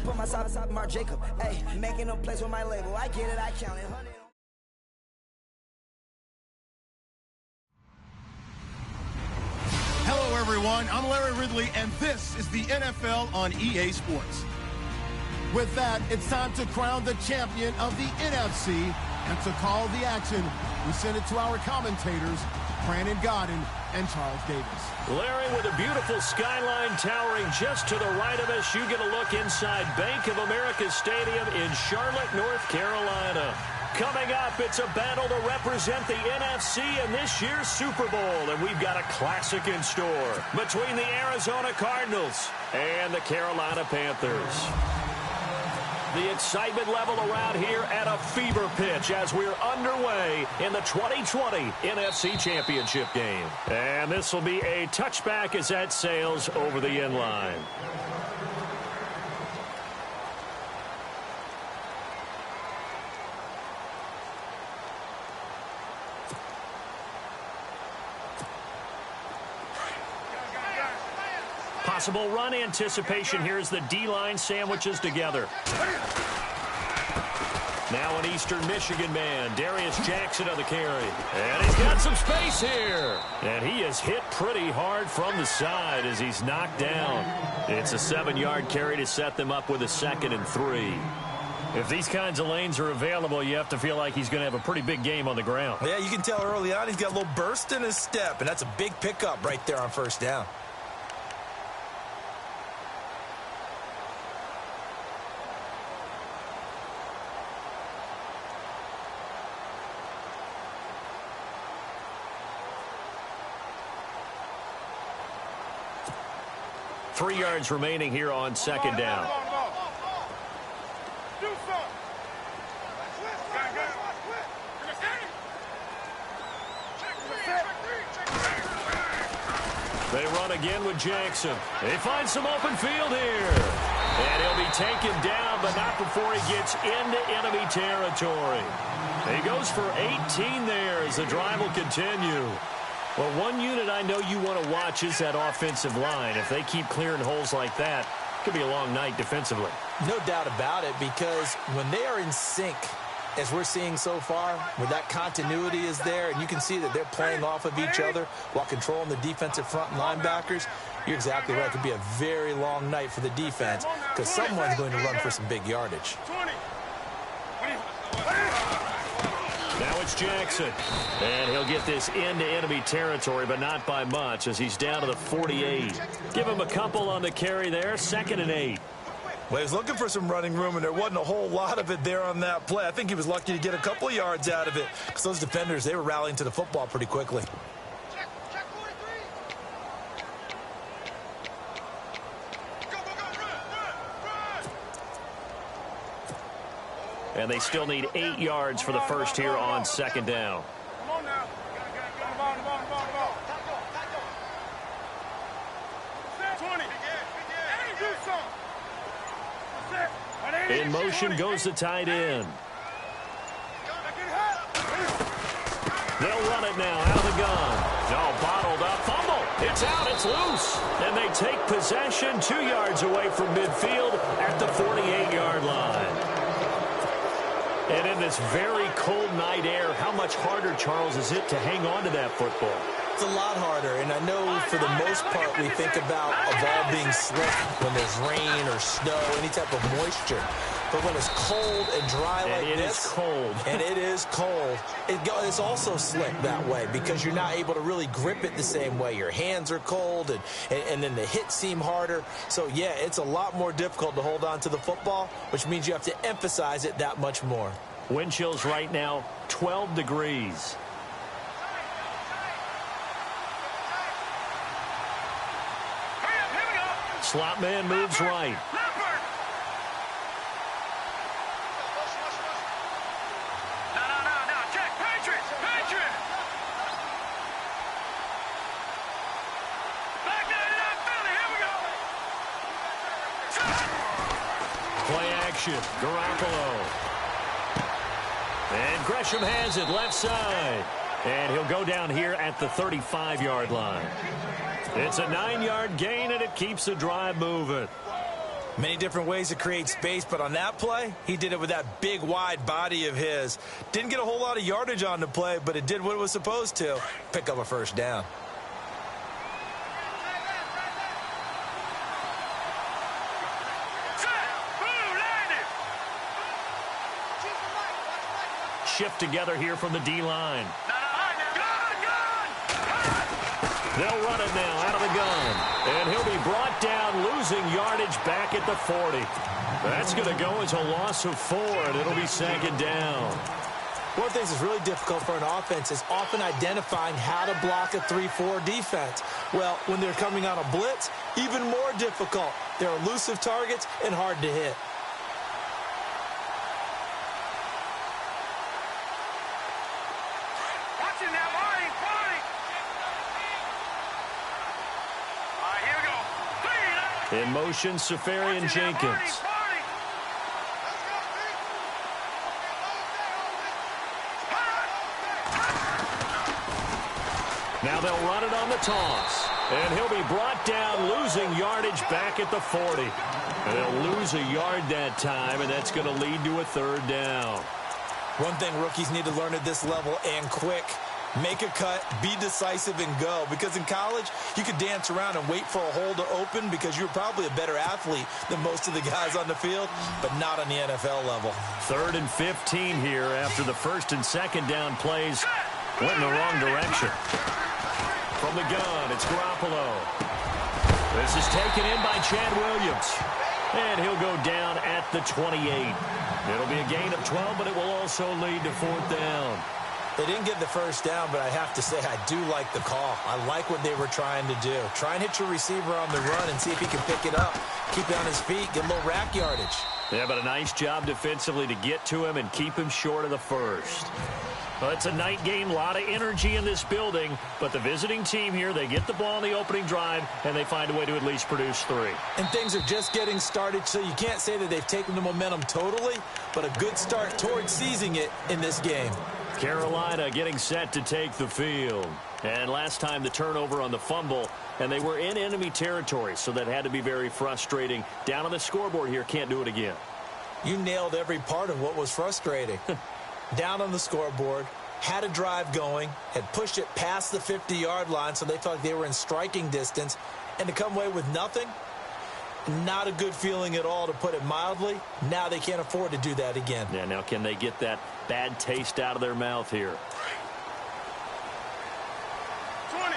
Put myself on Mark Jacob. Hey, making a place with my label. I get it, I count it. Hello, everyone. I'm Larry Ridley, and this is the NFL on EA Sports. With that, it's time to crown the champion of the NFC, and to call the action, we send it to our commentators, Brandon Godden and Charles Davis. Larry, with a beautiful skyline towering just to the right of us, you get a look inside Bank of America Stadium in Charlotte, North Carolina. Coming up, it's a battle to represent the NFC in this year's Super Bowl, and we've got a classic in store between the Arizona Cardinals and the Carolina Panthers. The excitement level around here at a fever pitch as we're underway in the 2020 NFC Championship game. And this will be a touchback as that sails over the end line. Possible run anticipation here as the D-line sandwiches together. Now an Eastern Michigan man, Darius Jackson on the carry. And he's got some space here. And he is hit pretty hard from the side as he's knocked down. It's a 7-yard carry to set them up with a 2nd and 3. If these kinds of lanes are available, you have to feel like he's going to have a pretty big game on the ground. Yeah, you can tell early on he's got a little burst in his step, and that's a big pickup right there on first down. Three yards remaining here on 2nd down. They run again with Jackson. They find some open field here. And he'll be taken down, but not before he gets into enemy territory. He goes for 18 there as the drive will continue. Well, one unit I know you want to watch is that offensive line. If they keep clearing holes like that, it could be a long night defensively. No doubt about it, because when they are in sync, as we're seeing so far, where that continuity is there, and you can see that they're playing off of each other while controlling the defensive front linebackers, you're exactly right. It could be a very long night for the defense because someone's going to run for some big yardage. Now it's Jackson. And he'll get this into enemy territory, but not by much as he's down to the 48. Give him a couple on the carry there, 2nd and 8. Well, he was looking for some running room, and there wasn't a whole lot of it there on that play. I think he was lucky to get a couple of yards out of it because those defenders, they were rallying to the football pretty quickly. And they still need 8 yards for the first here on 2nd down. In motion goes the tight end. They'll run it now out of the gun. No, bottled up. Fumble. It's out. It's loose. And they take possession 2 yards away from midfield at the 48-yard line. And in this very cold night air, how much harder, Charles, is it to hang on to that football? It's a lot harder, and I know for the most part we think about a ball being slick when there's rain or snow, any type of moisture. But when it's cold and dry like this, it is cold. And it is cold, it's also slick that way because you're not able to really grip it the same way. Your hands are cold, and then the hits seem harder. So, yeah, it's a lot more difficult to hold on to the football, which means you have to emphasize it that much more. Wind chills right now, 12 degrees. Slot man moves right. Play action, Garoppolo. And Gresham has it left side. And he'll go down here at the 35-yard line. It's a 9-yard gain, and it keeps the drive moving. Many different ways to create space, but on that play, he did it with that big, wide body of his. Didn't get a whole lot of yardage on the play, but it did what it was supposed to. Pick up a first down. Shift together here from the D-line. They'll run it now out of the gun. And he'll be brought down, losing yardage back at the 40. That's going to go as a loss of 4, and it'll be second down. One of the things that's really difficult for an offense is often identifying how to block a 3-4 defense. Well, when they're coming on a blitz, even more difficult. They're elusive targets and hard to hit. In motion, Safarian Jenkins. Now they'll run it on the toss. And he'll be brought down, losing yardage back at the 40. And they'll lose a yard that time, and that's going to lead to a third down. One thing rookies need to learn at this level, and quick, make a cut, be decisive, and go. Because in college, you could dance around and wait for a hole to open because you're probably a better athlete than most of the guys on the field, but not on the NFL level. 3rd and 15 here after the first and second down plays went in the wrong direction. From the gun, it's Garoppolo. This is taken in by Chad Williams. And he'll go down at the 28. It'll be a gain of 12, but it will also lead to 4th down. They didn't get the first down, but I have to say I do like the call. I like what they were trying to do. Try and hit your receiver on the run and see if he can pick it up. Keep it on his feet, get a little rack yardage. Yeah, but a nice job defensively to get to him and keep him short of the first. Well, it's a night game, a lot of energy in this building, but the visiting team here, they get the ball in the opening drive, and they find a way to at least produce 3. And things are just getting started, so you can't say that they've taken the momentum totally, but a good start towards seizing it in this game. Carolina getting set to take the field. And last time the turnover on the fumble, and they were in enemy territory, so that had to be very frustrating. Down on the scoreboard here, can't do it again. You nailed every part of what was frustrating. Down on the scoreboard, had a drive going, had pushed it past the 50-yard line, so they felt like they were in striking distance, and to come away with nothing, not a good feeling at all, to put it mildly. Now they can't afford to do that again. Yeah, now can they get that bad taste out of their mouth here? 20.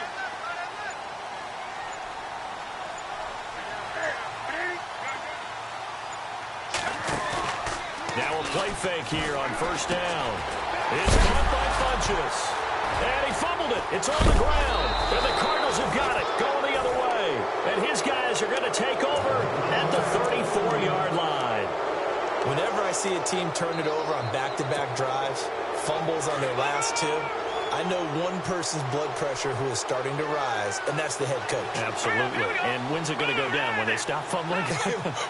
Now a play fake here on first down. It's caught by Funchess. And he fumbled it. It's on the ground. And the Cardinals have got it. Going the other way. And his guys are going to take over at the 34-yard line. Whenever I see a team turn it over on back-to-back drives, fumbles on their last 2, I know one person's blood pressure who is starting to rise, and that's the head coach. Absolutely. And when's it going to go down? When they stop fumbling?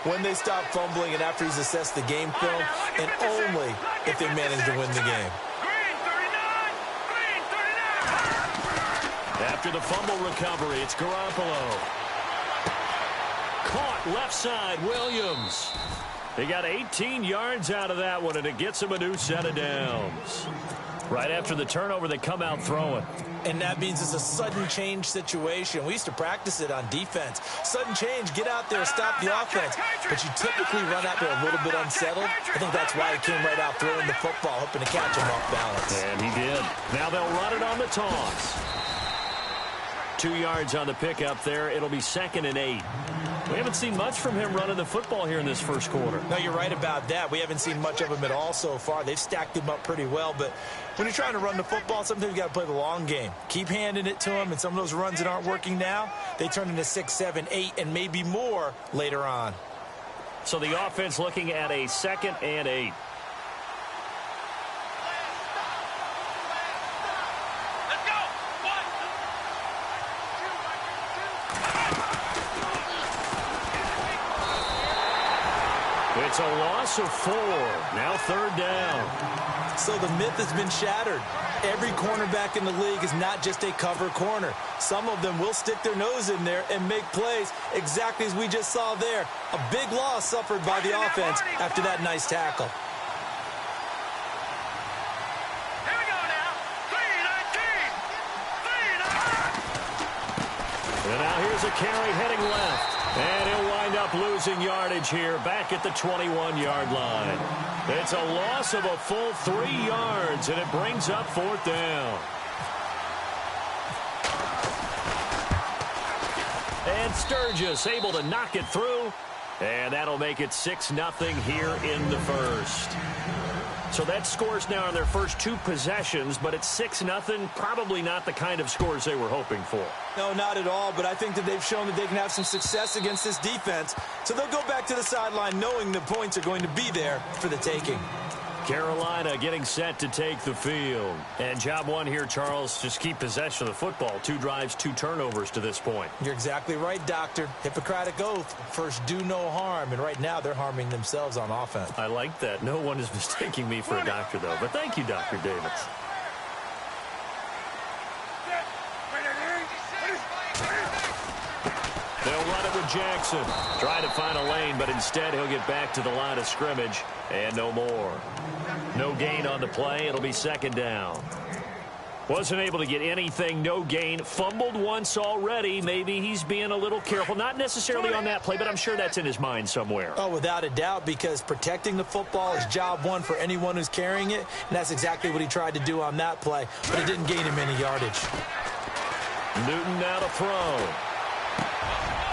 When they stop fumbling and after he's assessed the game film, and only if they manage to win the game. After the fumble recovery, it's Garoppolo. Caught left side, Williams. They got 18 yards out of that one, and it gets them a new set of downs. Right after the turnover, they come out throwing. And that means it's a sudden change situation. We used to practice it on defense. Sudden change, get out there, stop the offense. But you typically run out there a little bit unsettled. I think that's why he came right out throwing the football, hoping to catch him off balance. And he did. Now they'll run it on the toss. 2 yards on the pickup there. It'll be 2nd and 8. We haven't seen much from him running the football here in this first quarter. No, you're right about that. We haven't seen much of him at all so far. They've stacked him up pretty well, but when you're trying to run the football, sometimes you got to play the long game. Keep handing it to him, and some of those runs that aren't working now, they turn into 6, 7, 8, and maybe more later on. So the offense looking at a 2nd and 8. It's a loss of 4. Now 3rd down. So the myth has been shattered. Every cornerback in the league is not just a cover corner. Some of them will stick their nose in there and make plays exactly as we just saw there. A big loss suffered by the offense after that nice tackle. Here we go now. 3-19. And now here's a carry heading left. And he'll wind up losing yardage here back at the 21-yard line. It's a loss of a full 3 yards, and it brings up 4th down. And Sturgis able to knock it through, and that'll make it 6-0 here in the first. So that scores now on their first 2 possessions, but it's 6-0. Probably not the kind of scores they were hoping for. No, not at all, but I think that they've shown that they can have some success against this defense. So they'll go back to the sideline knowing the points are going to be there for the taking. Carolina getting set to take the field. And job 1 here, Charles, just keep possession of the football. 2 drives, 2 turnovers to this point. You're exactly right, Doctor. Hippocratic oath. First, do no harm. And right now, they're harming themselves on offense. I like that. No one is mistaking me for a doctor, though. But thank you, Dr. Davis. They'll run it with Jackson. Trying to find a lane, but instead he'll get back to the line of scrimmage. And no more. No gain on the play. It'll be 2nd down. Wasn't able to get anything. No gain. Fumbled once already. Maybe he's being a little careful. Not necessarily on that play, but I'm sure that's in his mind somewhere. Oh, without a doubt, because protecting the football is job 1 for anyone who's carrying it. And that's exactly what he tried to do on that play. But it didn't gain him any yardage. Newton now to throw.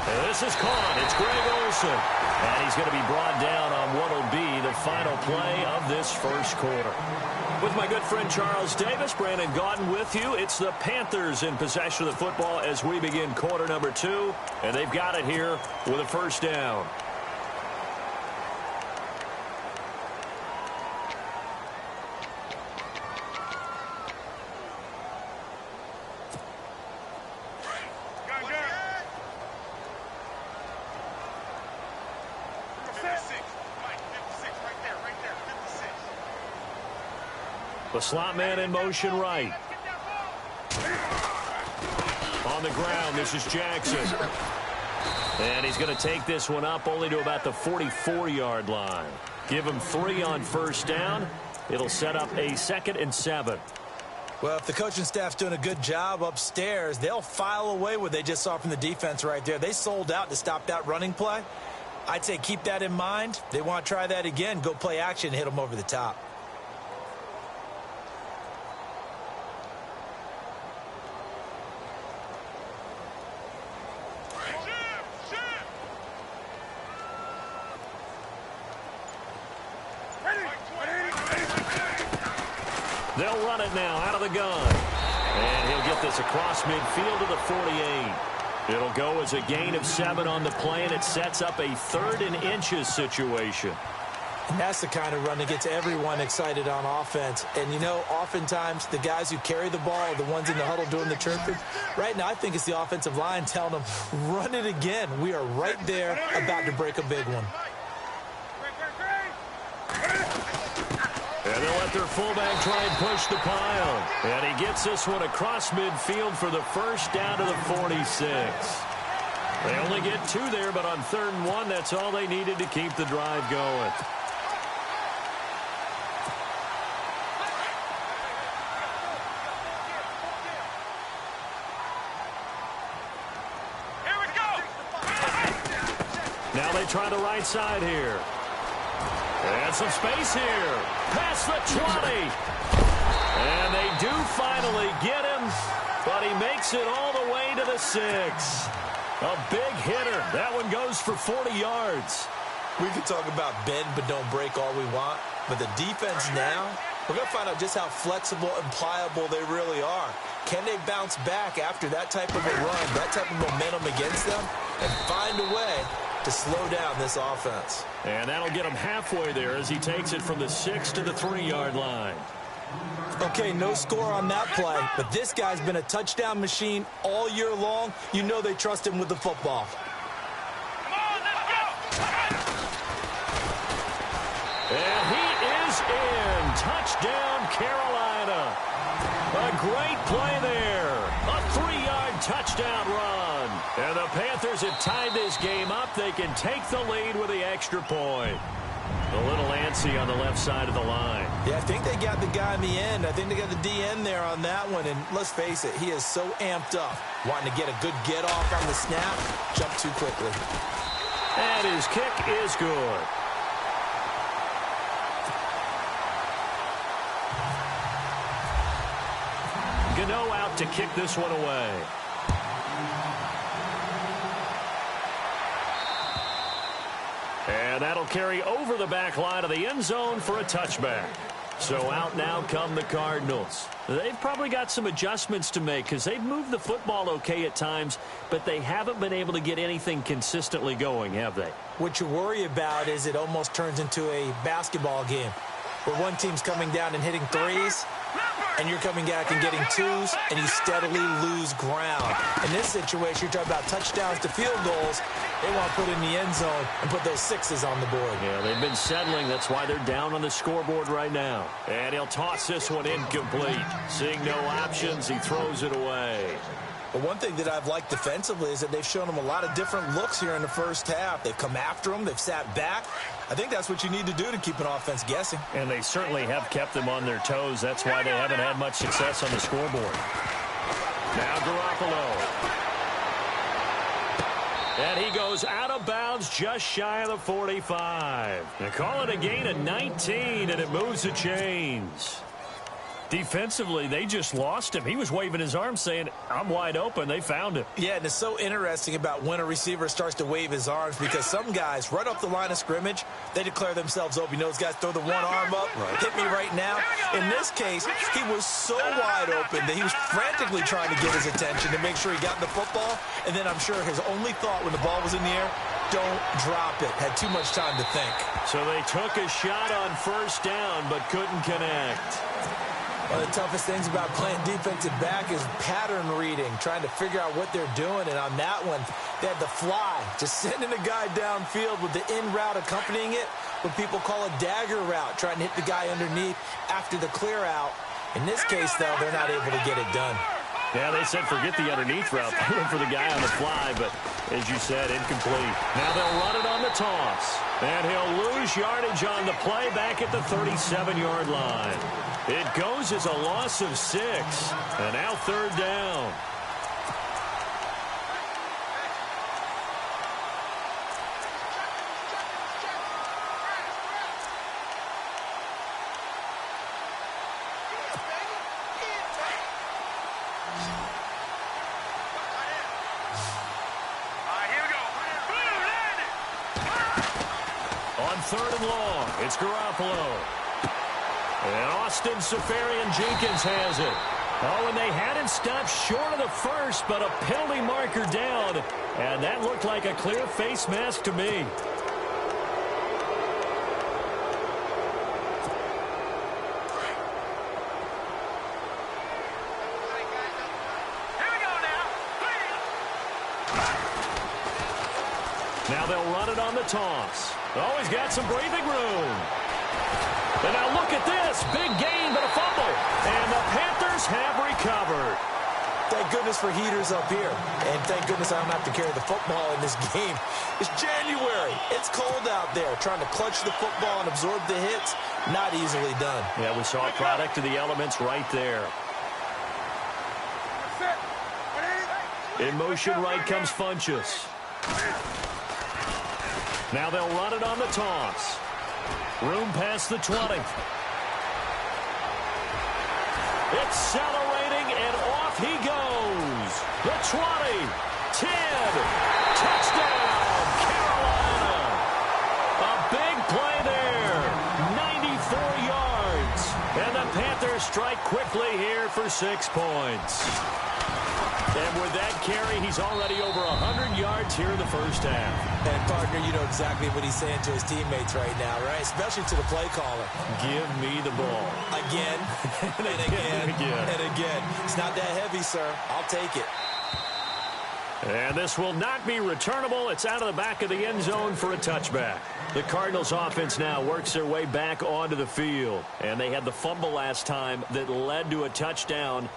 And this is caught. It's Greg Olsen. And he's going to be brought down on what will be the final play of this first quarter. With my good friend Charles Davis, Brandon Gaudin with you. It's the Panthers in possession of the football as we begin quarter number 2. And they've got it here with a 1st down. The slot man in motion right. On the ground, this is Jackson. And he's going to take this one up only to about the 44-yard line. Give him 3 on 1st down. It'll set up a 2nd and 7. Well, if the coaching staff's doing a good job upstairs, they'll file away what they just saw from the defense right there. They sold out to stop that running play. I'd say keep that in mind. They want to try that again. Go play action and hit them over the top. They'll run it now out of the gun. And he'll get this across midfield to the 48. It'll go as a gain of 7 on the play, and it sets up a 3rd and inches situation. And that's the kind of run that gets everyone excited on offense. And, you know, oftentimes the guys who carry the ball are the ones in the huddle doing the chirping. Right now, I think it's the offensive line telling them, run it again. We are right there about to break a big one. And they'll let their fullback try and push the pile. And he gets this one across midfield for the 1st down to the 46. They only get 2 there, but on 3rd and 1, that's all they needed to keep the drive going. Here we go. Now they try the right side here. And some space here. Past the 20. And they do finally get him, but he makes it all the way to the 6. A big hitter. That one goes for 40 yards. We could talk about bend but don't break all we want, but the defense now, we're going to find out just how flexible and pliable they really are. Can they bounce back after that type of a run, that type of momentum against them, and find a way to slow down this offense? And that'll get him halfway there as he takes it from the 6 to the 3-yard line. Okay, no score on that play, but this guy's been a touchdown machine all year long. You know they trust him with the football. Touchdown, Carolina. A great play there. A 3-yard touchdown run. And the Panthers have tied this game up. They can take the lead with the extra point. A little antsy on the left side of the line. Yeah, I think they got the guy in the end. I think they got the DN there on that one. And let's face it, he is so amped up, wanting to get a good get off on the snap, jump too quickly. And his kick is good. Gano out to kick this one away. And that'll carry over the back line of the end zone for a touchback. So out now come the Cardinals. They've probably got some adjustments to make because they've moved the football okay at times, but they haven't been able to get anything consistently going, have they? What you worry about is it almost turns into a basketball game where one team's coming down and hitting threes, and you're coming back and getting twos, and you steadily lose ground. In this situation, you're talking about touchdowns to field goals. They want to put in the end zone and put those sixes on the board. Yeah, they've been settling. That's why they're down on the scoreboard right now. And he'll toss this one incomplete. Seeing no options, he throws it away. But one thing that I've liked defensively is that they've shown them a lot of different looks here in the first half. They've come after them. They've sat back. I think that's what you need to do to keep an offense guessing. And they certainly have kept them on their toes. That's why they haven't had much success on the scoreboard. Now Garoppolo. And he goes out of bounds just shy of the 45. They call it a gain of 19, and it moves the chains. Defensively, they just lost him. He was waving his arms saying, I'm wide open. They found him. Yeah, and it's so interesting about when a receiver starts to wave his arms because some guys, right off the line of scrimmage, they declare themselves open. You know, those guys throw the one arm up, hit me right now. In this case, he was so wide open that he was frantically trying to get his attention to make sure he got the football. And then I'm sure his only thought when the ball was in the air, don't drop it. Had too much time to think. So they took a shot on first down but couldn't connect. One of the toughest things about playing defensive back is pattern reading, trying to figure out what they're doing. And on that one, they had the fly, just sending a guy downfield with the in route accompanying it, what people call a dagger route, trying to hit the guy underneath after the clear out. In this case, though, they're not able to get it done. Yeah, they said forget the underneath route. They went for the guy on the fly, but as you said, incomplete. Now they'll run it on the toss. And he'll lose yardage on the play back at the 37-yard line. It goes as a loss of 6. And now third down. Third and long. It's Garoppolo. And Austin Seferian-Jenkins has it. Oh, and they had him stopped short of the first, but a penalty marker down. And that looked like a clear face mask to me. Here we go now. Now they'll run it on the toss. Oh, he's got some breathing room. And now look at this. Big gain, but a fumble. And the Panthers have recovered. Thank goodness for heaters up here. And thank goodness I don't have to carry the football in this game. It's January. It's cold out there. Trying to clutch the football and absorb the hits, not easily done. Yeah, we saw a product of the elements right there. In motion right comes Funchess. Now they'll run it on the toss. Room past the 20. Accelerating, and off he goes. The 20, 10, touchdown, Carolina. A big play there, 94 yards. And the Panthers strike quickly here for 6 points. And with that carry, he's already over 100 yards here in the first half. And, partner, you know exactly what he's saying to his teammates right now, right? Especially to the play caller. Give me the ball. Again, and again, and again. It's not that heavy, sir. I'll take it. And this will not be returnable. It's out of the back of the end zone for a touchback. The Cardinals offense now works their way back onto the field. And they had the fumble last time that led to a touchdown.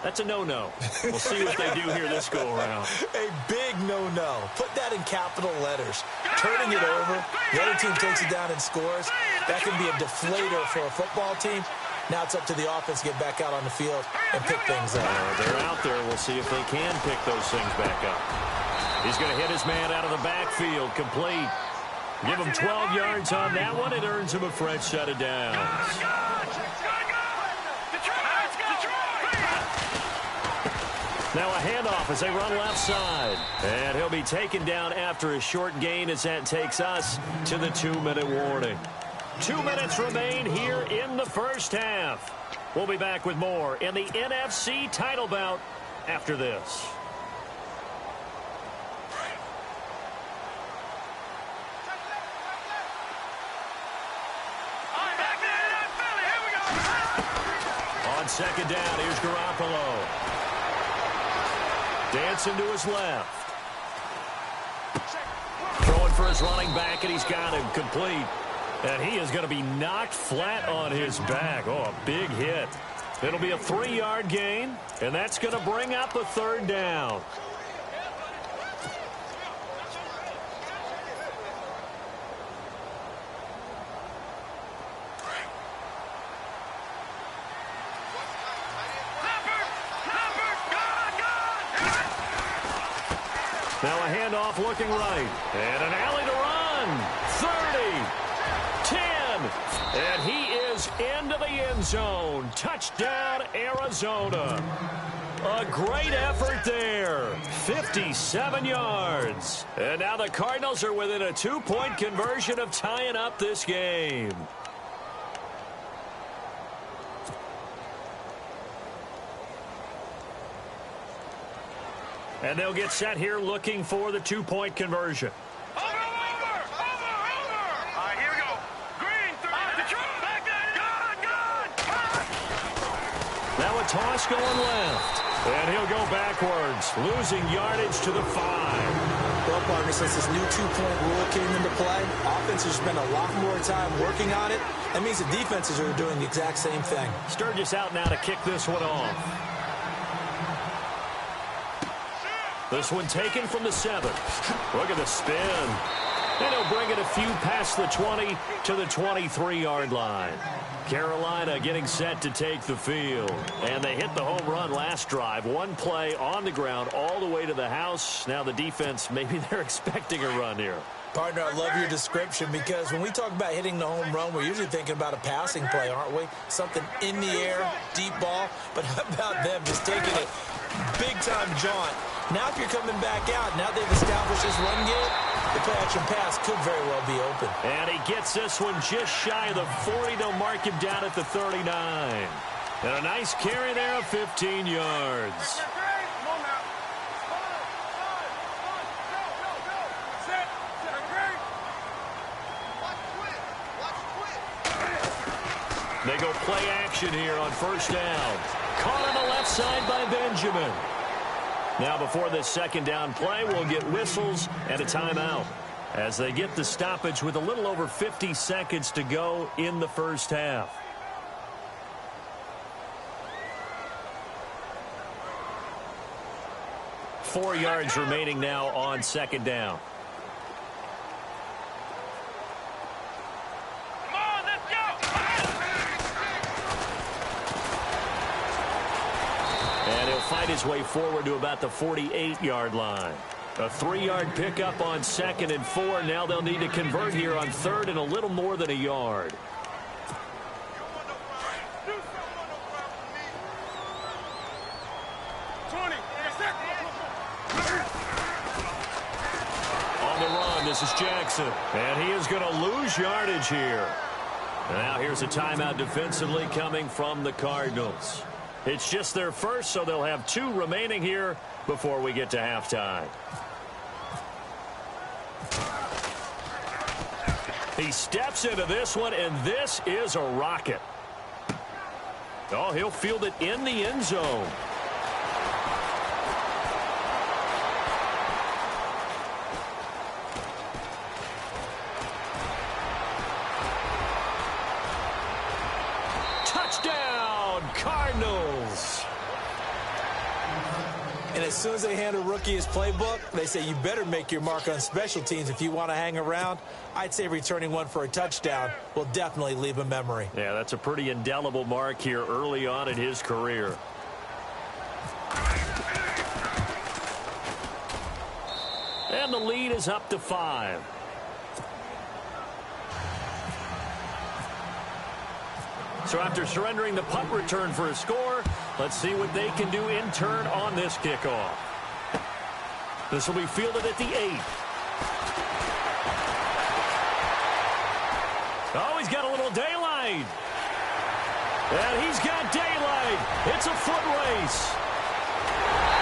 That's a no-no. We'll see what they do here this go-around. A big no-no. Put that in capital letters. Turning it over, the other team takes it down and scores. That can be a deflator for a football team. Now it's up to the offense to get back out on the field and pick things up. They're out there. We'll see if they can pick those things back up. He's going to hit his man out of the backfield. Complete. Give him 12 yards on that one. It earns him a fresh set of downs. Now a handoff as they run left side. And he'll be taken down after a short gain as that takes us to the 2-minute warning. 2 minutes remain here in the first half. We'll be back with more in the NFC title bout after this. On second down, here's Garoppolo. Dancing to his left. Throwing for his running back, and he's got him complete. And he is going to be knocked flat on his back. Oh, a big hit. It'll be a 3-yard gain, and that's going to bring up a third down. Now a handoff looking right. And an alley to run. 30. 10. And he is into the end zone. Touchdown, Arizona. A great effort there. 57 yards. And now the Cardinals are within a 2-point conversion of tying up this game. And they'll get set here looking for the 2-point conversion. Over! All right, here we go. Green, 3, Detroit, back there, good. Now a toss going left. And he'll go backwards, losing yardage to the 5. Well, partner, since this new 2-point rule came into play, offenses spend a lot more time working on it. That means the defenses are doing the exact same thing. Sturgis out now to kick this one off. This one taken from the 7. Look at the spin. And he'll bring it a few past the 20 to the 23-yard line. Carolina getting set to take the field. And they hit the home run last drive. One play on the ground all the way to the house. Now the defense, maybe they're expecting a run here. Partner, I love your description because when we talk about hitting the home run, we're usually thinking about a passing play, aren't we? Something in the air, deep ball. But how about them just taking it big-time jaunt? Now if you're coming back out, now they've established this run game, the play-action pass could very well be open. And he gets this one just shy of the 40. They'll mark him down at the 39. And a nice carry there of 15 yards. They go play action here on first down. Caught on the left side by Benjamin. Now before this second down play, we'll get whistles and a timeout as they get the stoppage with a little over 50 seconds to go in the first half. Four yards remaining now on second down. Fight his way forward to about the 48-yard line. A 3-yard pickup on 2nd and 4. Now they'll need to convert here on 3rd and a little more than a yard. On the run, this is Jackson. And he is going to lose yardage here. Now here's a timeout defensively coming from the Cardinals. It's just their first, so they'll have 2 remaining here before we get to halftime. He steps into this one, and this is a rocket. Oh, he'll field it in the end zone. Cardinals. And as soon as they hand a rookie his playbook, they say you better make your mark on special teams if you want to hang around. I'd say returning one for a touchdown will definitely leave a memory. Yeah, that's a pretty indelible mark here early on in his career. And the lead is up to 5. So after surrendering the punt return for a score, let's see what they can do in turn on this kickoff. This will be fielded at the 8. Oh, he's got a little daylight. And he's got daylight. It's a foot race.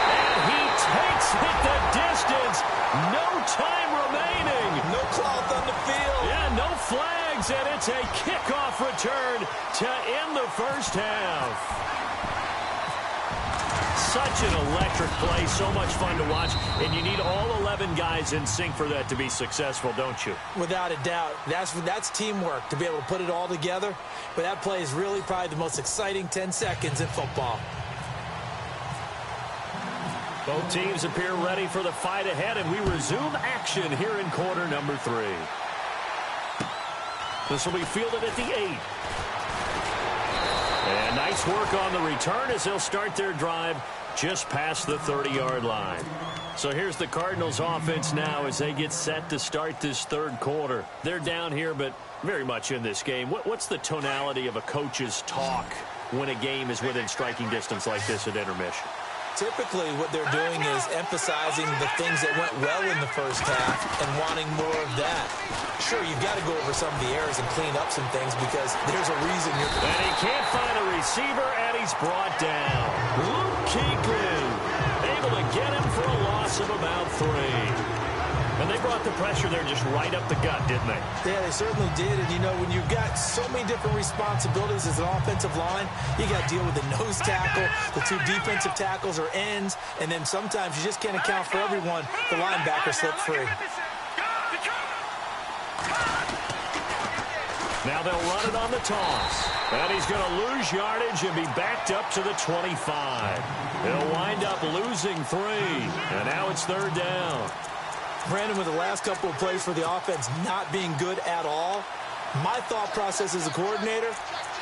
And he takes it the distance. No time remaining. No cloth on the field. Yeah, no flags, and it's a kickoff return to end the first half. Such an electric play, so much fun to watch, and you need all 11 guys in sync for that to be successful, don't you? Without a doubt. That's teamwork to be able to put it all together, but that play is really probably the most exciting 10 seconds in football. Both teams appear ready for the fight ahead, and we resume action here in quarter number 3. This will be fielded at the 8. And nice work on the return as they'll start their drive just past the 30-yard line. So here's the Cardinals offense now as they get set to start this third quarter. They're down here, but very much in this game. What's the tonality of a coach's talk when a game is within striking distance like this at intermission? Typically, what they're doing is emphasizing the things that went well in the first half and wanting more of that. Sure, you've got to go over some of the errors and clean up some things because there's a reason you're... And he can't find a receiver, and he's brought down. Luke Kuechly able to get him for a loss of about 3. And they brought the pressure there just right up the gut, didn't they? Yeah, they certainly did. And, you know, when you've got so many different responsibilities as an offensive line, you got to deal with the nose tackle, the 2 defensive tackles or ends, and then sometimes you just can't account for everyone. The linebacker slipped free. Now they'll run it on the toss. And he's going to lose yardage and be backed up to the 25. He'll wind up losing 3. And now it's third down. Brandon, with the last couple of plays for the offense not being good at all, my thought process as a coordinator,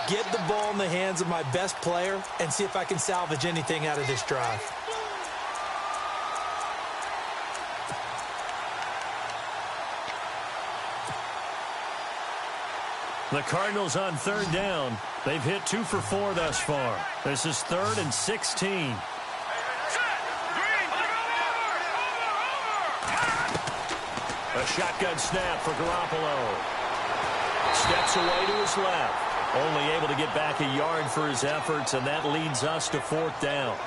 get the ball in the hands of my best player and see if I can salvage anything out of this drive. The Cardinals on third down. They've hit 2 for 4 thus far. This is 3rd and 16. A shotgun snap for Garoppolo. Steps away to his left. Only able to get back a yard for his efforts, and that leads us to 4th down.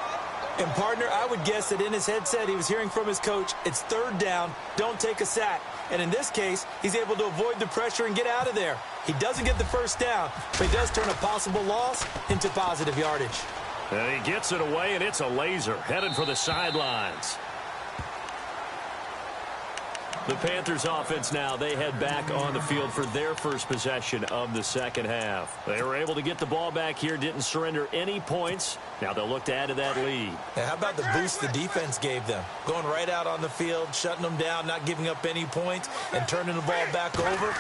And, partner, I would guess that in his headset he was hearing from his coach, it's 3rd down, don't take a sack. And in this case, he's able to avoid the pressure and get out of there. He doesn't get the first down, but he does turn a possible loss into positive yardage. And he gets it away, and it's a laser headed for the sidelines. The Panthers offense now, they head back on the field for their first possession of the second half. They were able to get the ball back here, didn't surrender any points. Now they'll look to add to that lead. And how about the boost the defense gave them? Going right out on the field, shutting them down, not giving up any points, and turning the ball back over.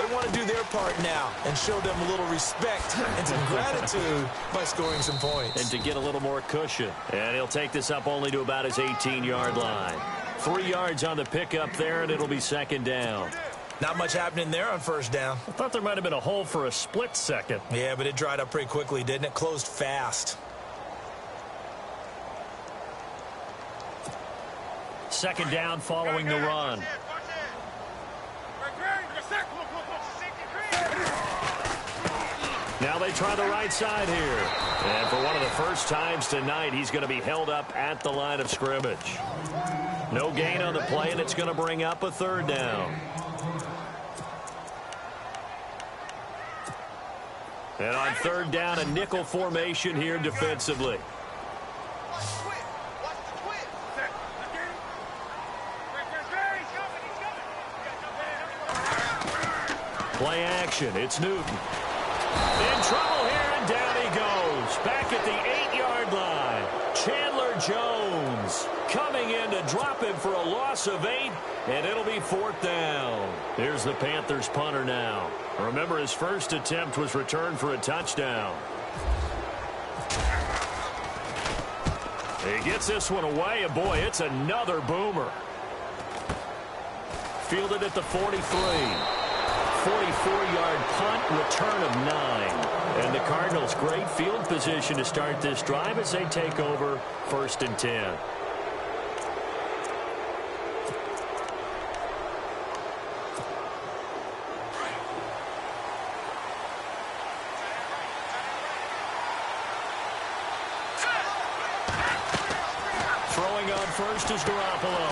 They want to do their part now and show them a little respect and some gratitude by scoring some points. And to get a little more cushion. And he'll take this up only to about his 18-yard line. 3 yards on the pickup there, and it'll be second down. Not much happening there on first down. I thought there might have been a hole for a split second. Yeah, but it dried up pretty quickly, didn't it? Closed fast. Second down following the run. Now they try the right side here. And for one of the first times tonight, he's going to be held up at the line of scrimmage. No gain on the play, and it's going to bring up a 3rd down. And on 3rd down, a nickel formation here defensively. Play action. It's Newton. In trouble here, and down he goes. Back at the 8-yard line. Chandler Jones coming in to drop him for a loss of 8, and it'll be 4th down. Here's the Panthers punter now. Remember, his first attempt was returned for a touchdown. He gets this one away, and boy, it's another boomer. Fielded at the 43. 44-yard punt, return of 9. And the Cardinals, great field position to start this drive as they take over 1st and 10. Throwing on first is Garoppolo.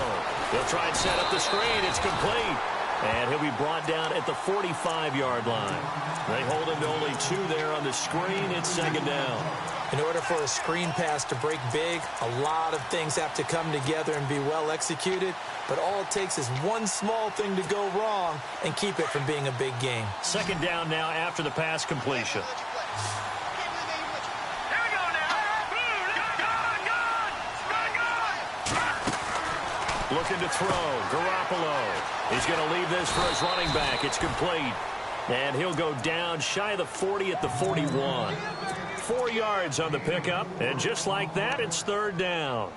He'll try and set up the screen. It's complete. And he'll be brought down at the 45-yard line. They hold him to only 2 there on the screen. It's 2nd down. In order for a screen pass to break big, a lot of things have to come together and be well executed. But all it takes is one small thing to go wrong and keep it from being a big game. 2nd down now after the pass completion. Looking to throw. Garoppolo. He's going to leave this for his running back. It's complete. And he'll go down shy of the 40 at the 41. 4 yards on the pickup. And just like that, it's 3rd down.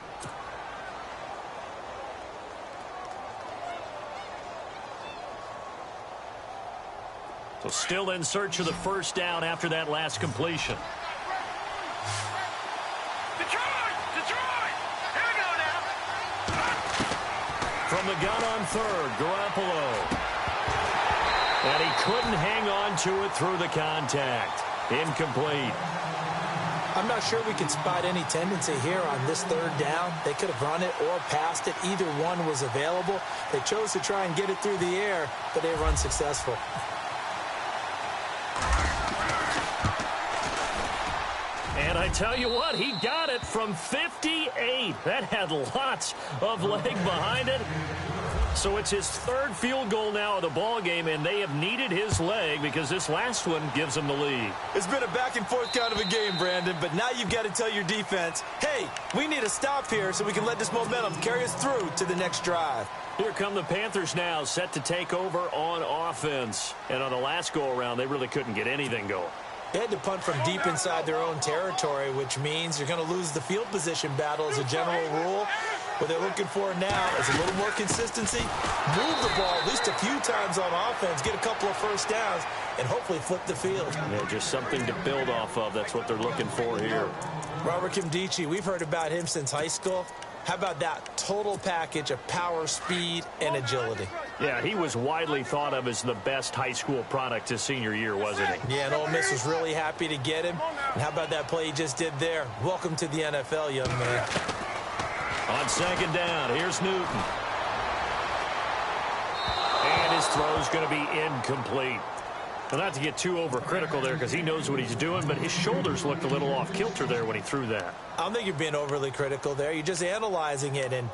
So still in search of the 1st down after that last completion. From the gun on 3rd, Garoppolo. And he couldn't hang on to it through the contact. Incomplete. I'm not sure we can spot any tendency here on this 3rd down. They could have run it or passed it. Either one was available. They chose to try and get it through the air, but they were unsuccessful. And I tell you what, he got it from 58. That had lots of leg behind it. So it's his 3rd field goal now of the ball game, and they have needed his leg because this last one gives them the lead. It's been a back-and-forth kind of a game, Brandon, but now you've got to tell your defense, hey, we need a stop here so we can let this momentum carry us through to the next drive. Here come the Panthers now, set to take over on offense. And on the last go-around, they really couldn't get anything going. They had to punt from deep inside their own territory, which means you're going to lose the field position battle as a general rule. What they're looking for now is a little more consistency, move the ball at least a few times on offense, get a couple of 1st downs, and hopefully flip the field. Yeah, just something to build off of. That's what they're looking for here. Robert Kimdichie, we've heard about him since high school. How about that total package of power, speed, and agility? Yeah, he was widely thought of as the best high school product his senior year, wasn't he? Yeah, and Ole Miss was really happy to get him. And how about that play he just did there? Welcome to the NFL, young man. On 2nd down, here's Newton. And his throw's going to be incomplete. Well, not to get too overcritical there because he knows what he's doing, but his shoulders looked a little off kilter there when he threw that. I don't think you're being overly critical there. You're just analyzing it, and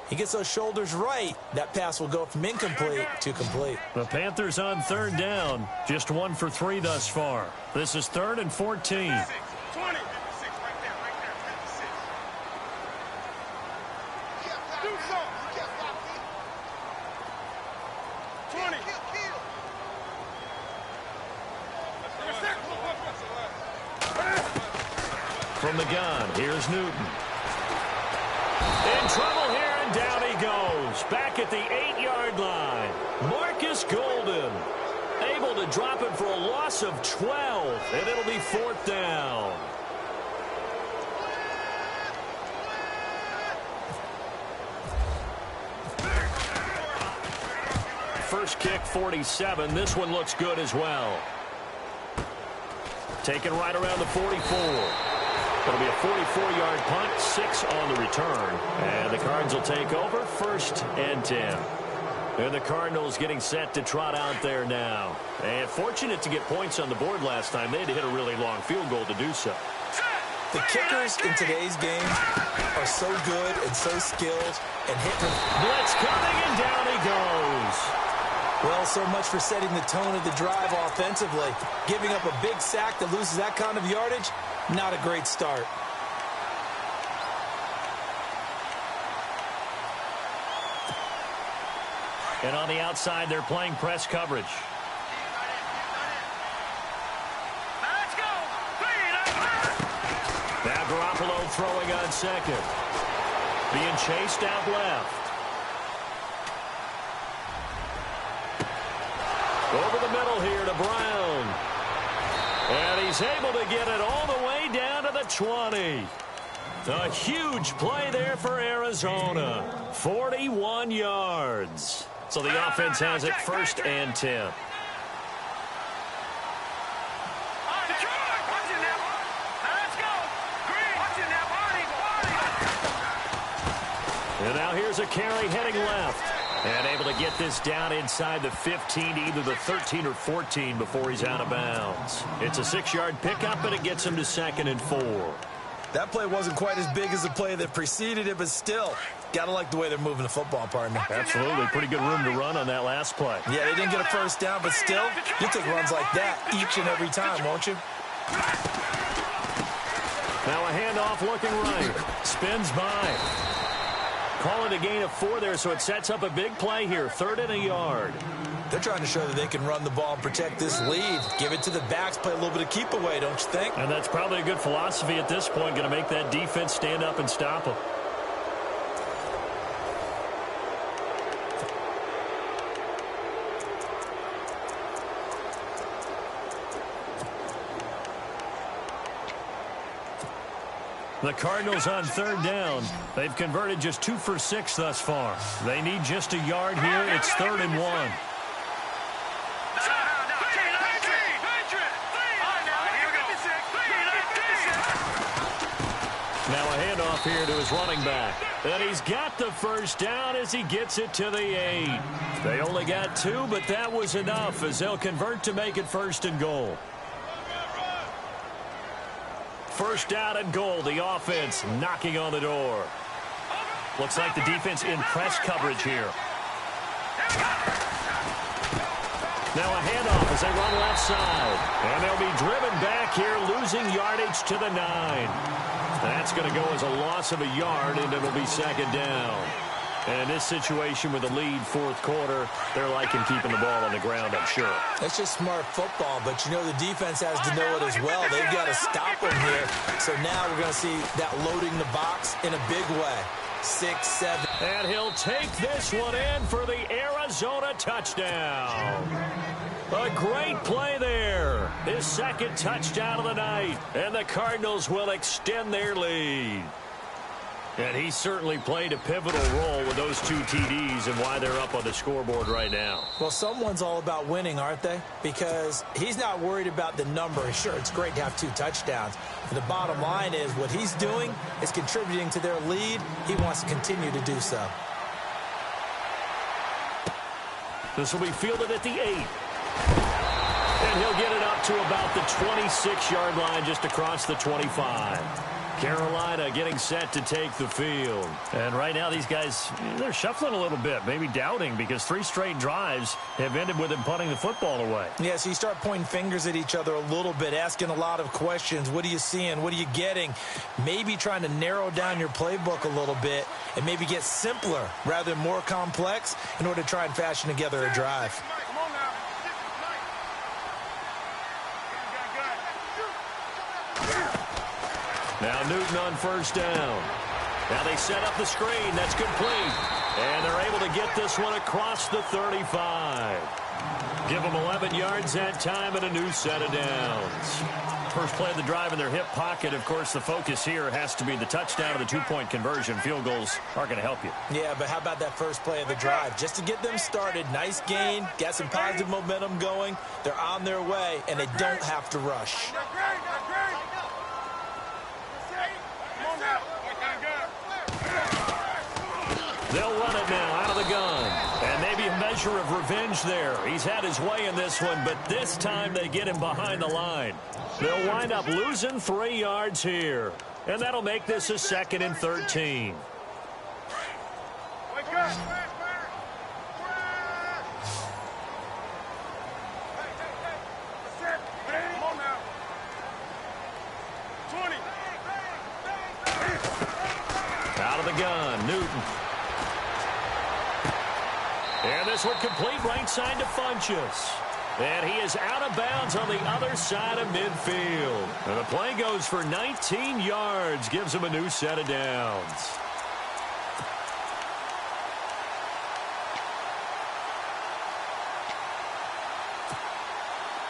he gets those shoulders right. That pass will go from incomplete to complete. The Panthers on 3rd down. Just 1 for 3 thus far. This is 3rd and 14. 20. From the gun, here's Newton. In trouble here, and down he goes. Back at the 8-yard line. Marcus Golden able to drop him for a loss of 12, and it'll be 4th down. First kick, 47. This one looks good as well. Taken right around the 44. It'll be a 44-yard punt, 6 on the return. And the Cards will take over, 1st and 10. And the Cardinals getting set to trot out there now. And fortunate to get points on the board last time. They had to hit a really long field goal to do so. The kickers in today's game are so good and so skilled and hitting. Blitz coming, and down he goes. Well, so much for setting the tone of the drive offensively. Giving up a big sack that loses that kind of yardage, not a great start. And on the outside, they're playing press coverage. Let's go. Now Garoppolo throwing on second. Being chased out left. Over the middle here to Brown. And he's able to get it all the way down to the 20. A huge play there for Arizona. 41 yards. So the offense has it 1st and 10. And now here's a carry heading left. And able to get this down inside the 15 to either the 13 or 14 before he's out of bounds. It's a 6-yard pickup, and it gets him to 2nd and 4. That play wasn't quite as big as the play that preceded it, but still, got to like the way they're moving the football, partner. Absolutely. Pretty good room to run on that last play. Yeah, they didn't get a first down, but still, you take runs like that each and every time, won't you? Now a handoff looking right. Spins by. Call it a gain of 4 there, so it sets up a big play here. 3rd and a yard. They're trying to show that they can run the ball and protect this lead. Give it to the backs, play a little bit of keep away, don't you think? And that's probably a good philosophy at this point. Going to make that defense stand up and stop them. The Cardinals on 3rd down. They've converted just 2 for 6 thus far. They need just a yard here. It's 3rd and 1. Now a handoff here to his running back. And he's got the first down as he gets it to the 8. They only got 2, but that was enough as they'll convert to make it 1st and goal. 1st down and goal. The offense knocking on the door. Looks like the defense in press coverage here. Now a handoff as they run left side. And they'll be driven back here, losing yardage to the 9. That's going to go as a loss of a yard, and it'll be 2nd down. And in this situation with the lead 4th quarter, they're liking keeping the ball on the ground, I'm sure. That's just smart football, but you know the defense has to know it as well. They've got to stop them here. So now we're going to see that loading the box in a big way. 6, 7. And he'll take this one in for the Arizona touchdown. A great play there. His 2nd touchdown of the night. And the Cardinals will extend their lead. And he certainly played a pivotal role with those 2 TDs and why they're up on the scoreboard right now. Well, someone's all about winning, aren't they? Because he's not worried about the number. Sure, it's great to have 2 touchdowns. But the bottom line is what he's doing is contributing to their lead. He wants to continue to do so. This will be fielded at the 8. And he'll get it up to about the 26-yard line just across the 25. Carolina getting set to take the field. And right now these guys, they're shuffling a little bit, maybe doubting, because 3 straight drives have ended with them punting the football away. Yeah, so you start pointing fingers at each other a little bit, asking a lot of questions. What are you seeing? What are you getting? Maybe trying to narrow down your playbook a little bit and maybe get simpler rather than more complex in order to try and fashion together a drive. Now Newton on 1st down. Now they set up the screen. That's complete. And they're able to get this one across the 35. Give them 11 yards that time and a new set of downs. First play of the drive in their hip pocket. Of course, the focus here has to be the touchdown and the 2-point conversion. Field goals aren't going to help you. Yeah, but how about that first play of the drive? Just to get them started, nice gain, got some positive momentum going. They're on their way, and they don't have to rush. They'll run it now out of the gun. And maybe a measure of revenge there. He's had his way in this one, but this time they get him behind the line. They'll wind up losing 3 yards here. And that'll make this a 2nd and 13. gun. Newton. And this one complete right side to Funchess. And he is out of bounds on the other side of midfield. And the play goes for 19 yards. Gives him a new set of downs.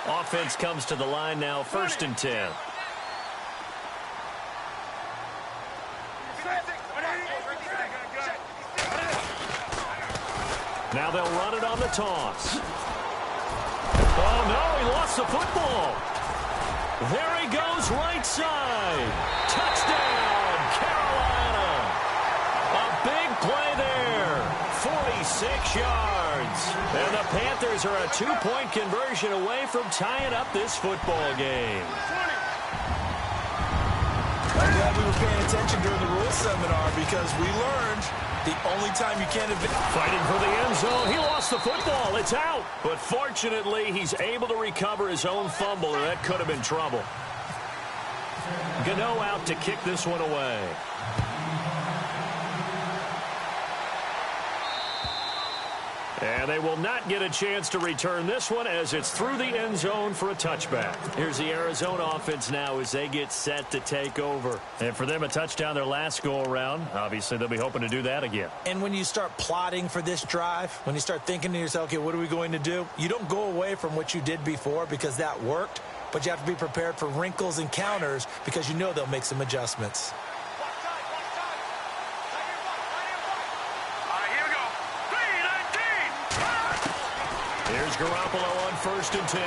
Offense comes to the line now, 1st and 10. Now they'll run it on the toss. Oh, no, he lost the football. There he goes, right side. Touchdown, Carolina. A big play there. 46 yards. And the Panthers are a 2-point conversion away from tying up this football game. I'm glad we were paying attention during the rules seminar because we learned the only time you can't advance. Fighting for the end zone. He lost the football. It's out. But fortunately, he's able to recover his own fumble, or that could have been trouble. Gano out to kick this one away. And they will not get a chance to return this one as it's through the end zone for a touchback. Here's the Arizona offense now as they get set to take over. And for them, a touchdown their last go-around. Obviously, they'll be hoping to do that again. And when you start plotting for this drive, when you start thinking to yourself, okay, what are we going to do? You don't go away from what you did before because that worked, but you have to be prepared for wrinkles and counters because you know they'll make some adjustments. Here's Garoppolo on 1st and 10.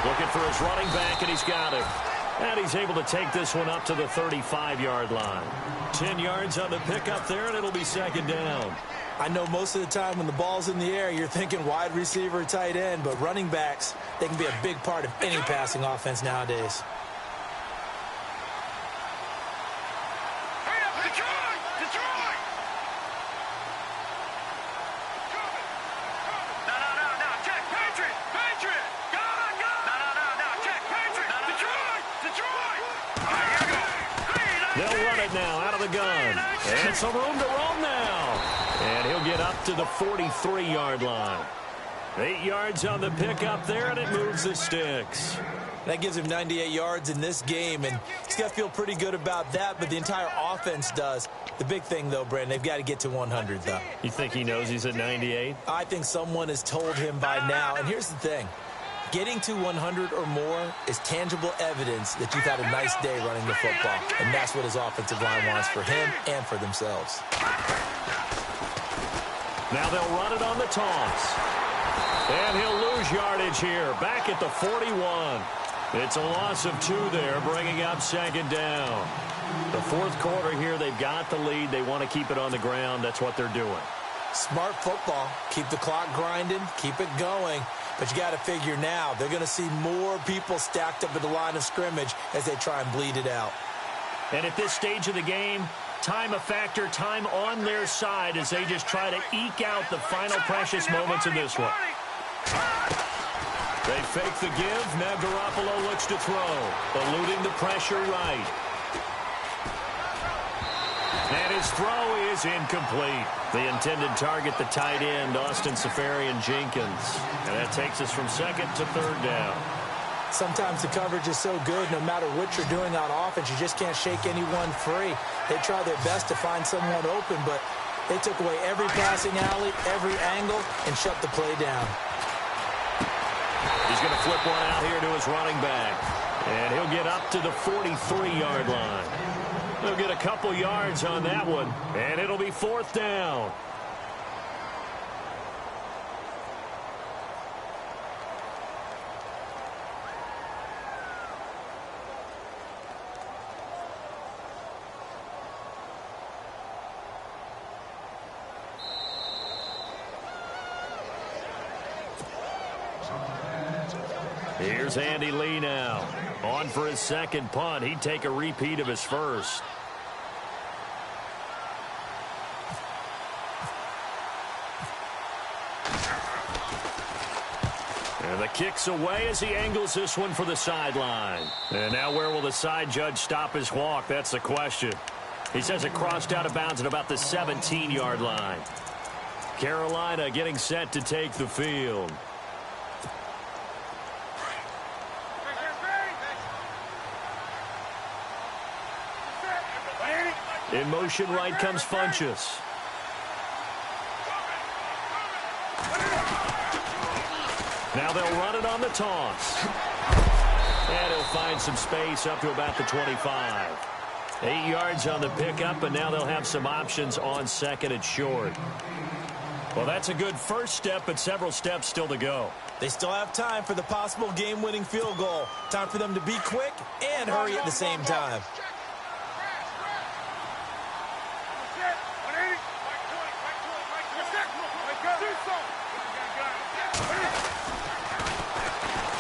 Looking for his running back, and he's got him. And he's able to take this one up to the 35-yard line. 10 yards on the pickup there, and it'll be 2nd down. I know most of the time when the ball's in the air, you're thinking wide receiver, tight end, but running backs, they can be a big part of any passing offense nowadays. And some room to roam now. And he'll get up to the 43-yard line. 8 yards on the pickup there, and it moves the sticks. That gives him 98 yards in this game, and he's got to feel pretty good about that, but the entire offense does. The big thing, though, Brandon, they've got to get to 100, though. You think he knows he's at 98? I think someone has told him by now, and here's the thing. Getting to 100 or more is tangible evidence that you've had a nice day running the football. And that's what his offensive line wants for him and for themselves. Now they'll run it on the toss. And he'll lose yardage here. Back at the 41. It's a loss of 2 there, bringing up 2nd down. The 4th quarter here, they've got the lead. They want to keep it on the ground. That's what they're doing. Smart football. Keep the clock grinding. Keep it going. But you got to figure now, they're going to see more people stacked up at the line of scrimmage as they try and bleed it out. And at this stage of the game, time a factor, time on their side as they just try to eke out the final precious moments in this one. They fake the give. Now Garoppolo looks to throw, eluding the pressure right. And his throw is incomplete. The intended target, the tight end, Austin Seferian-Jenkins. And that takes us from 2nd to 3rd down. Sometimes the coverage is so good, no matter what you're doing on offense, you just can't shake anyone free. They try their best to find someone open, but they took away every passing alley, every angle, and shut the play down. He's going to flip one out here to his running back. And he'll get up to the 43-yard line. He'll get a couple yards on that one, and it'll be 4th down. Here's Andy Lee now. On for his 2nd punt. He'd take a repeat of his first. And the kick's away as he angles this one for the sideline. And now where will the side judge stop his walk? That's the question. He says it crossed out of bounds at about the 17-yard line. Carolina getting set to take the field. In motion right comes Funchess. Now they'll run it on the toss. And he'll find some space up to about the 25. 8 yards on the pickup, and now they'll have some options on second and short. Well, that's a good first step, but several steps still to go. They still have time for the possible game-winning field goal. Time for them to be quick and hurry at the same time.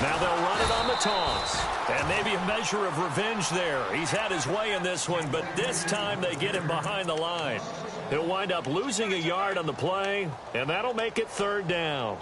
Now they'll run it on the toss. And maybe a measure of revenge there. He's had his way in this one, but this time they get him behind the line. He'll wind up losing a yard on the play, and that'll make it third down.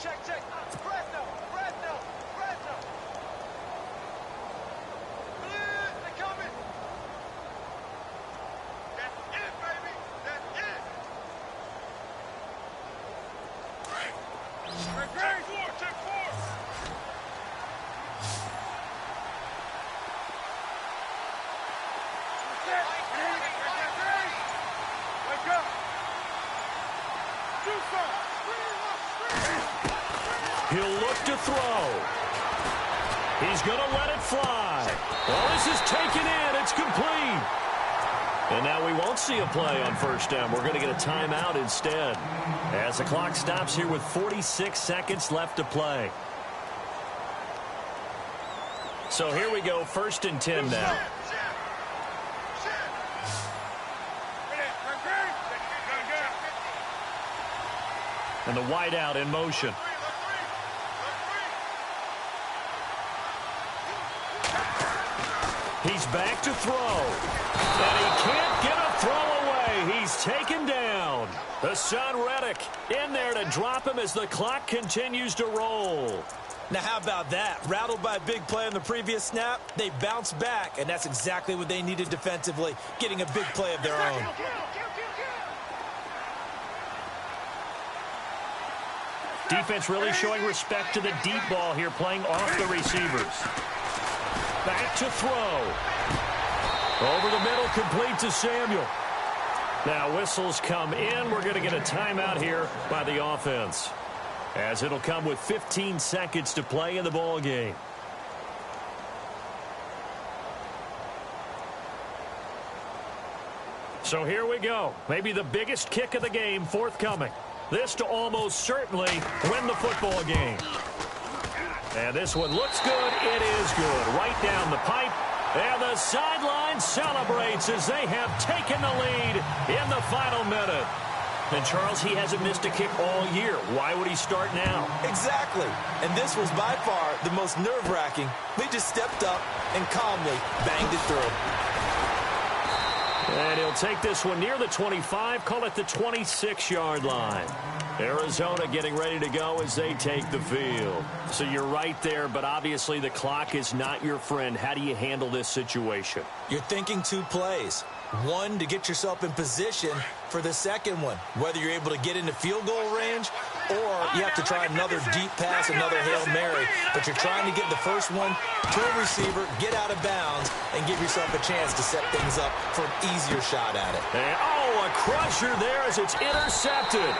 He'll look to throw. He's going to let it fly. Well, this is taken in. It's complete. And now we won't see a play on first down. We're going to get a timeout instead, as the clock stops here with 46 seconds left to play. So here we go, 1st and 10 now. And the wideout in motion. He's back to throw. And he can't get a throw away. He's taken down. Hassan Reddick in there to drop him as the clock continues to roll. Now, how about that? Rattled by a big play on the previous snap, they bounce back, and that's exactly what they needed defensively, getting a big play of their own. Defense really showing respect to the deep ball here, playing off the receivers. Back to throw. Over the middle, complete to Samuel. Now whistles come in. We're going to get a timeout here by the offense, as it'll come with 15 seconds to play in the ball game. So here we go. Maybe the biggest kick of the game forthcoming. This to almost certainly win the football game. And this one looks good. It is good. Right down the pipe. And the sideline celebrates as they have taken the lead in the final minute. And Charles, he hasn't missed a kick all year. Why would he start now? Exactly. And this was by far the most nerve-wracking. They just stepped up and calmly banged it through. And he'll take this one near the 25, call it the 26-yard line. Arizona getting ready to go as they take the field. So you're right there, but obviously the clock is not your friend. How do you handle this situation? You're thinking 2 plays. One, to get yourself in position for the second one, whether you're able to get into field goal range or you have to try another deep pass, another Hail Mary. But you're trying to get the first one to a receiver, get out of bounds, and give yourself a chance to set things up for an easier shot at it. And, a crusher there as it's intercepted.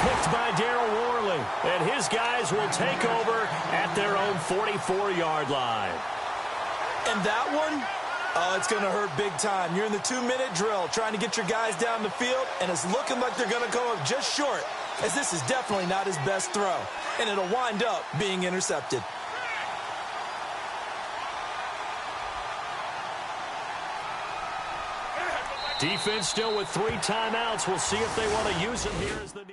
Picked by Darryl Worley. And his guys will take over at their own 44-yard line. And that one, it's going to hurt big time. You're in the 2-minute drill trying to get your guys down the field, and it's looking like they're going to come up just short, as this is definitely not his best throw, and it'll wind up being intercepted. Defense still with 3 timeouts. We'll see if they want to use them here as the